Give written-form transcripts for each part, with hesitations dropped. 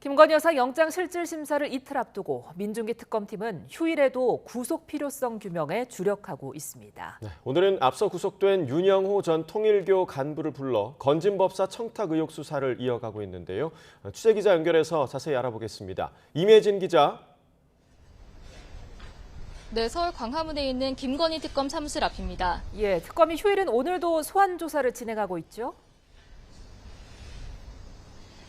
김건희 여사 영장실질심사를 이틀 앞두고 민중기 특검팀은 휴일에도 구속 필요성 규명에 주력하고 있습니다. 네, 오늘은 앞서 구속된 윤영호 전 통일교 간부를 불러 건진법사 청탁 의혹 수사를 이어가고 있는데요. 취재기자 연결해서 자세히 알아보겠습니다. 임혜진 기자. 네, 서울 광화문에 있는 김건희 특검 사무실 앞입니다. 예, 특검이 휴일은 오늘도 소환 조사를 진행하고 있죠?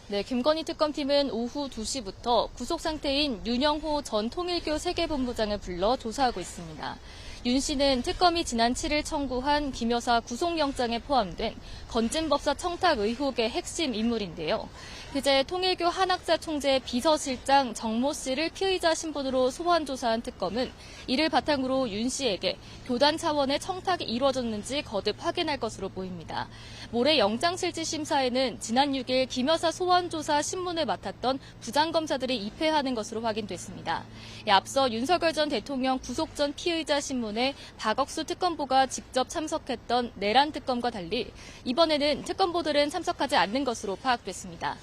네, 김건희 특검팀은 오후 2시부터 구속 상태인 윤영호 전 통일교 세계본부장을 불러 조사하고 있습니다. 윤 씨는 특검이 지난 7일 청구한 김 여사 구속영장에 포함된 건진법사 청탁 의혹의 핵심 인물인데요. 그제 통일교 한학자 총재 비서실장 정모 씨를 피의자 신분으로 소환 조사한 특검은 이를 바탕으로 윤 씨에게 교단 차원의 청탁이 이루어졌는지 거듭 확인할 것으로 보입니다. 모레 영장실질심사에는 지난 6일 김 여사 소환 조사 신문을 맡았던 부장검사들이 입회하는 것으로 확인됐습니다. 앞서 윤석열 전 대통령 구속 전 피의자 신문에 박억수 특검보가 직접 참석했던 내란 특검과 달리 이번에는 특검보들은 참석하지 않는 것으로 파악됐습니다.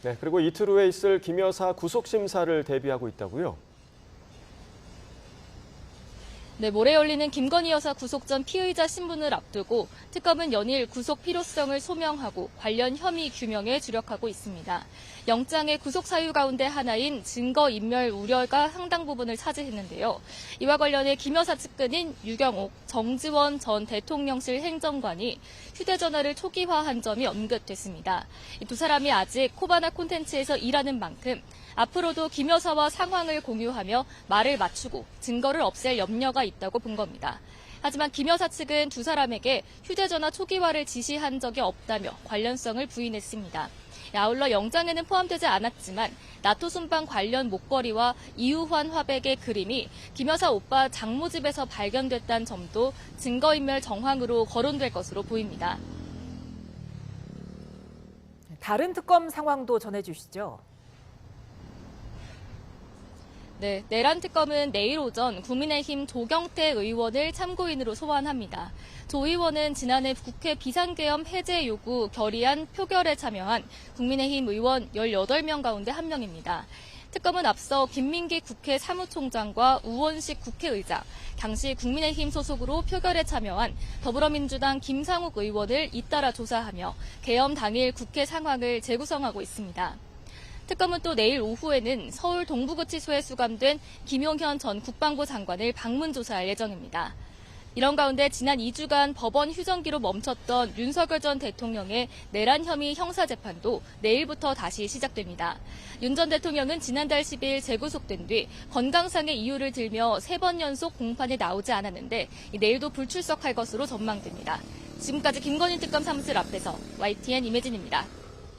네, 그리고 이틀 후에 있을 김 여사 구속심사를 대비하고 있다고요? 네, 모레 열리는 김건희 여사 구속 전 피의자 신문을 앞두고 특검은 연일 구속 필요성을 소명하고 관련 혐의 규명에 주력하고 있습니다. 영장의 구속 사유 가운데 하나인 증거인멸 우려가 상당 부분을 차지했는데요. 이와 관련해 김 여사 측근인 유경옥, 정지원 전 대통령실 행정관이 휴대전화를 초기화한 점이 언급됐습니다. 이 두 사람이 아직 코바나 콘텐츠에서 일하는 만큼 앞으로도 김 여사와 상황을 공유하며 말을 맞추고 증거를 없앨 염려가 있다고 본 겁니다. 하지만 김 여사 측은 두 사람에게 휴대전화 초기화를 지시한 적이 없다며 관련성을 부인했습니다. 아울러 영장에는 포함되지 않았지만 나토 순방 관련 목걸이와 이우환 화백의 그림이 김 여사 오빠 장모 집에서 발견됐다는 점도 증거인멸 정황으로 거론될 것으로 보입니다. 다른 특검 상황도 전해주시죠. 네, 내란 특검은 내일 오전 국민의힘 조경태 의원을 참고인으로 소환합니다. 조 의원은 지난해 국회 비상계엄 해제 요구 결의안 표결에 참여한 국민의힘 의원 18명 가운데 한 명입니다. 특검은 앞서 김민기 국회 사무총장과 우원식 국회의장, 당시 국민의힘 소속으로 표결에 참여한 더불어민주당 김상욱 의원을 잇따라 조사하며 계엄 당일 국회 상황을 재구성하고 있습니다. 특검은 또 내일 오후에는 서울 동부구치소에 수감된 김용현 전 국방부 장관을 방문 조사할 예정입니다. 이런 가운데 지난 2주간 법원 휴정기로 멈췄던 윤석열 전 대통령의 내란 혐의 형사재판도 내일부터 다시 시작됩니다. 윤 전 대통령은 지난달 10일 재구속된 뒤 건강상의 이유를 들며 3번 연속 공판에 나오지 않았는데 내일도 불출석할 것으로 전망됩니다. 지금까지 김건희 특검 사무실 앞에서 YTN 임혜진입니다.